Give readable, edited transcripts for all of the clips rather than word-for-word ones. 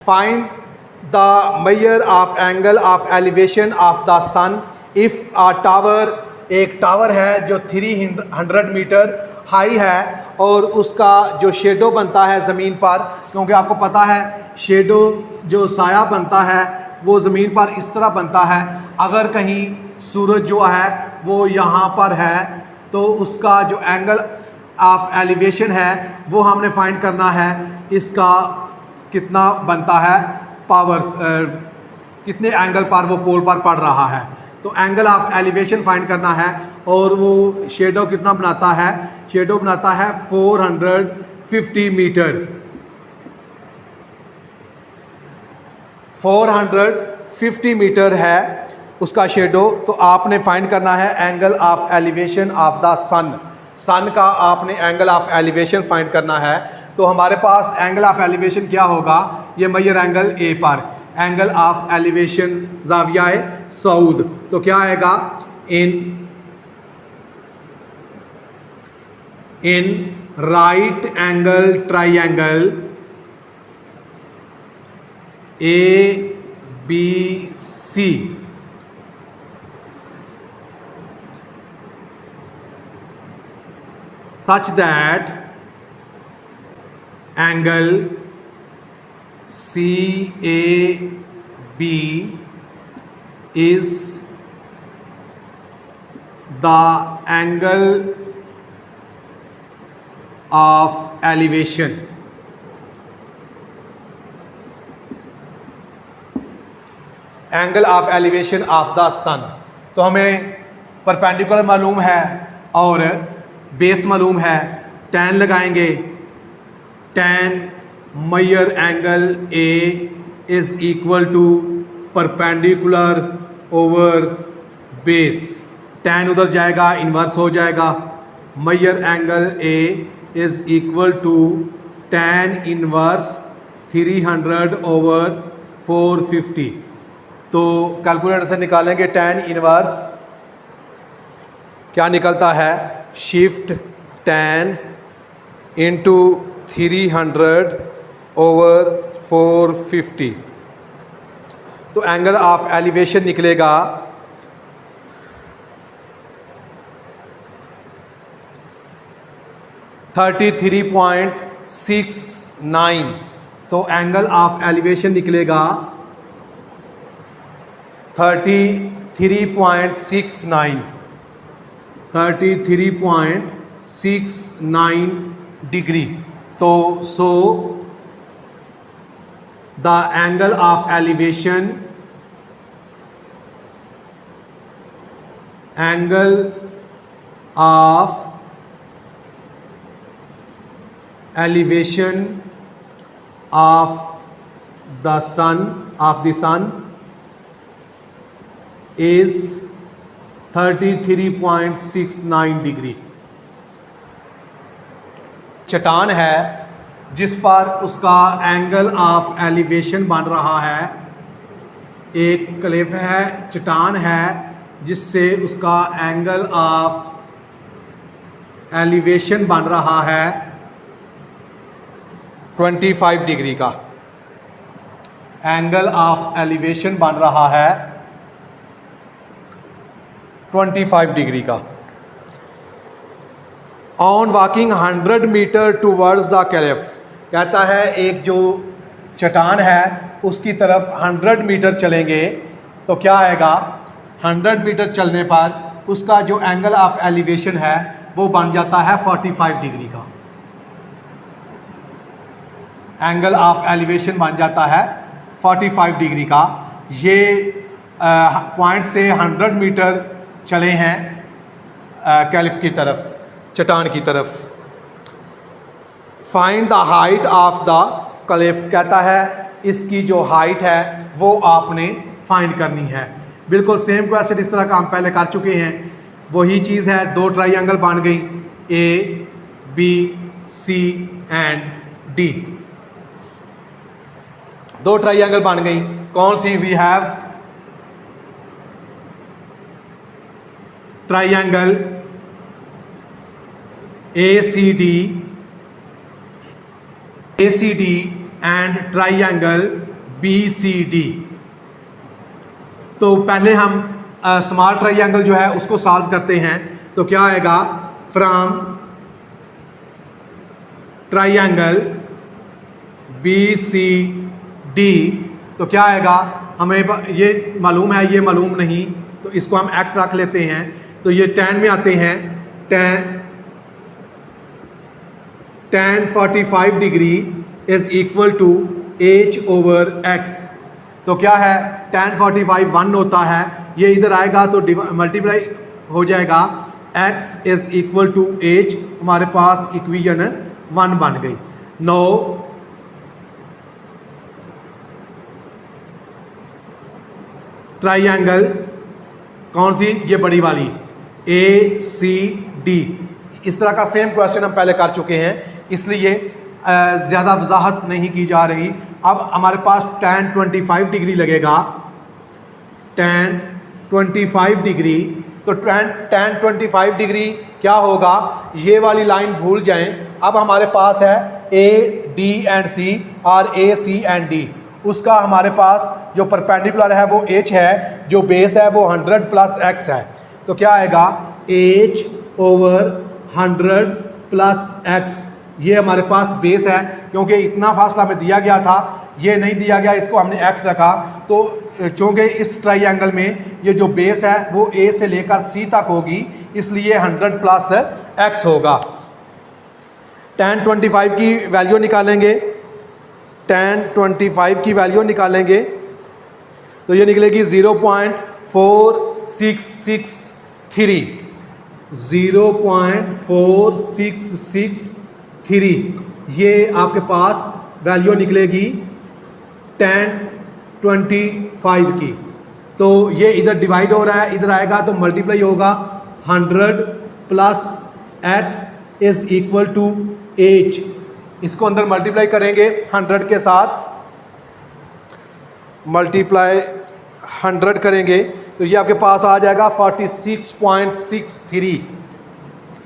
Find the measure of angle of elevation of the sun if a tower, एक tower है जो 300 metre high है और उसका जो शेडो बनता है ज़मीन पर, क्योंकि आपको पता है शेडो जो साया बनता है वो ज़मीन पर इस तरह बनता है। अगर कहीं सूरज जो है वो यहाँ पर है तो उसका जो एंगल ऑफ एलिवेशन है वो हमने फाइंड करना है। इसका कितना बनता है पावर, कितने एंगल पर वो पोल पर पड़ रहा है, तो एंगल ऑफ एलिवेशन फाइंड करना है। और वो शेडो कितना बनाता है, शेडो बनाता है 450 मीटर, 450 मीटर है उसका शेडो। तो आपने फाइंड करना है angle of elevation of the sun, sun का आपने एंगल ऑफ एलिवेशन फाइंड करना है। तो हमारे पास एंगल ऑफ एलिवेशन क्या होगा, ये मेजर एंगल ए पर एंगल ऑफ एलिवेशन ज़ाविया सऊद, तो क्या आएगा in right angle triangle A B C such that angle CAB is the angle of elevation, angle of elevation of the sun. तो हमें परपेंडिकुलर मालूम है और बेस मालूम है, tan लगाएंगे, tan measure angle A is equal to perpendicular over base, tan उधर जाएगा इन्वर्स हो जाएगा, measure angle A is equal to tan inverse 300 over 450। तो कैलकुलेटर से निकालेंगे tan इन्वर्स, क्या निकलता है, शिफ्ट tan इंटू 300 ओवर 450। तो एंगल ऑफ एलिवेशन निकलेगा 33.69। तो एंगल ऑफ एलिवेशन निकलेगा 33.69, 33.69 डिग्री। तो so the angle of elevation, angle of elevation of the sun is 33.69 degree. चट्टान है जिस पर उसका एंगल ऑफ एलिवेशन बन रहा है, एक क्लिफ है, चट्टान है जिससे उसका एंगल ऑफ एलिवेशन बन रहा है 25 डिग्री का, एंगल ऑफ एलिवेशन बन रहा है 25 डिग्री का। On walking 100 metre towards the cliff, कहता है एक जो चट्टान है उसकी तरफ 100 मीटर चलेंगे तो क्या आएगा, 100 मीटर चलने पर उसका जो एंगल ऑफ एलिवेशन है वो बन जाता है 45 डिग्री का, एंगल ऑफ एलिवेशन बन जाता है 45 डिग्री का। ये पॉइंट से 100 मीटर चले हैं कैलिफ की तरफ, चट्टान की तरफ। Find the height of the cliff, कहता है इसकी जो हाइट है वो आपने फाइंड करनी है। बिल्कुल सेम क्वेश्चन इस तरह का हम पहले कर चुके हैं, वही चीज़ है, दो ट्राइंगल बन गई A B C and D, दो ट्राइंगल बन गई। कौन सी, we have triangle ACD and triangle BCD। तो पहले हम स्मॉल ट्राइंगल जो है उसको सॉल्व करते हैं। तो क्या आएगा, फ्रॉम ट्राइंगल BCD, तो क्या आएगा, हमें ये मालूम है, ये मालूम नहीं, तो इसको हम x रख लेते हैं। तो ये tan में आते हैं, tan 45 degree is equal to h/x। तो क्या है, tan 45 1 होता है, ये इधर आएगा तो मल्टीप्लाई हो जाएगा, x is equal to h, हमारे पास इक्वेशन 1 बन गई। नो ट्राइंगल कौन सी, ये बड़ी वाली ACD। इस तरह का सेम क्वेश्चन हम पहले कर चुके हैं, इसलिए ज़्यादा वजाहत नहीं की जा रही। अब हमारे पास tan 25 डिग्री लगेगा, tan 25 डिग्री। तो tan 25 डिग्री क्या होगा, ये वाली लाइन भूल जाएं। अब हमारे पास है AD एंड C और AC एंड D। उसका हमारे पास जो परपेंडिकुलर है वो h है, जो बेस है वो 100 प्लस x है। तो क्या आएगा, h/100 प्लस x। ये हमारे पास बेस है, क्योंकि इतना फासला में दिया गया था, ये नहीं दिया गया, इसको हमने x रखा। तो चूँकि इस ट्राइंगल में ये जो बेस है वो A से लेकर C तक होगी, इसलिए 100 प्लस x होगा। tan 25 की वैल्यू निकालेंगे, tan 25 की वैल्यू निकालेंगे तो ये निकलेगी 0.4663, 0.4663 ये आपके पास वैल्यू निकलेगी tan 25 की। तो ये इधर डिवाइड हो रहा है, इधर आएगा तो मल्टीप्लाई होगा, 100 plus x is equal to h। इसको अंदर मल्टीप्लाई करेंगे 100 के साथ, मल्टीप्लाई 100 करेंगे तो ये आपके पास आ जाएगा 46.63,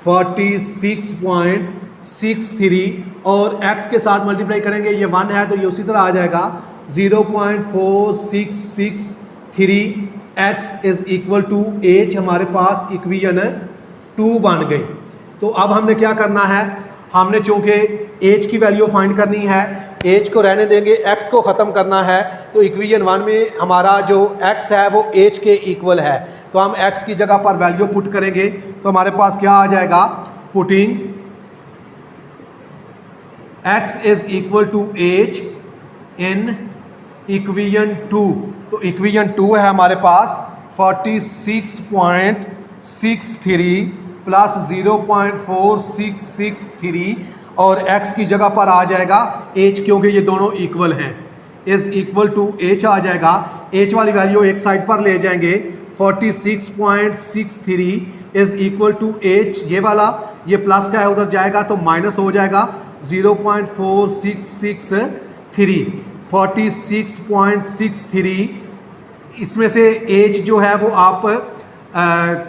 46.63 और x के साथ मल्टीप्लाई करेंगे, ये 1 है तो ये उसी तरह आ जाएगा 0.4663, x is equal to h। हमारे पास इक्वेशन 2 बन गई। तो अब हमने क्या करना है, हमने चूंकि h की वैल्यू फाइंड करनी है, h को रहने देंगे, x को ख़त्म करना है। तो इक्वेशन 1 में हमारा जो x है वो h के इक्वल है, तो हम x की जगह पर वैल्यू पुट करेंगे तो हमारे पास क्या आ जाएगा, putting x is equal to h in equation 2। तो इक्वेशन 2 है हमारे पास 46.63 प्लस 0.4663 और x की जगह पर आ जाएगा h, क्योंकि ये दोनों इक्वल हैं, इज इक्वल टू h आ जाएगा। h वाली वैल्यू एक साइड पर ले जाएंगे, 46.63 इज इक्वल टू h, ये वाला ये प्लस का है उधर जाएगा तो माइनस हो जाएगा 0.4663, 46.63 इसमें से h जो है वो आप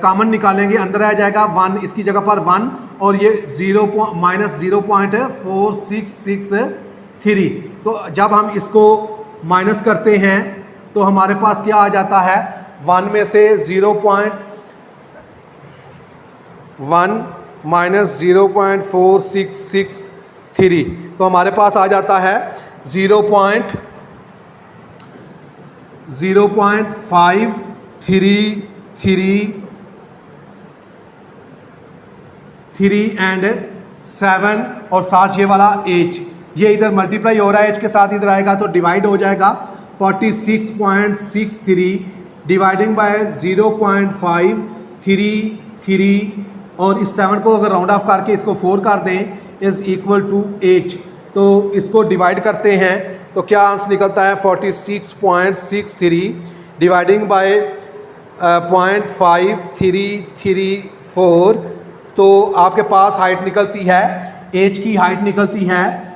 कॉमन निकालेंगे, अंदर आ जाएगा 1, इसकी जगह पर 1 और ये -0.4663। तो जब हम इसको माइनस करते हैं तो हमारे पास क्या आ जाता है, 1 में से 0.1 माइनस 0.4663 तो हमारे पास आ जाता है 0.533 एंड 7 और साथ ये वाला h, ये इधर मल्टीप्लाई हो रहा है h के साथ, इधर आएगा तो डिवाइड हो जाएगा 46.63 डिवाइडिंग बाय 0.533 और इस 7 को अगर राउंड ऑफ करके इसको 4 कर दें इज इक्वल टू h। तो इसको डिवाइड करते हैं तो क्या आंसर निकलता है 46.63 डिवाइडिंग बाय 0.5334। तो आपके पास हाइट निकलती है, h की हाइट निकलती है,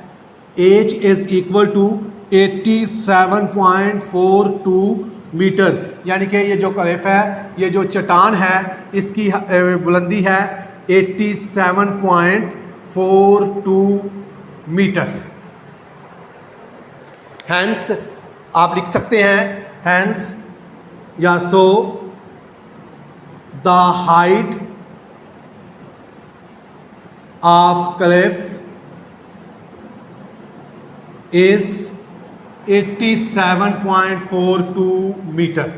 h is equal to 87.42 metre, यानी कि ये जो क्लिफ है, ये जो चट्टान है, इसकी बुलंदी है 87.42 मीटर। हैंस आप लिख सकते हैं हैंस या so the height of cliff is 87.42 metre.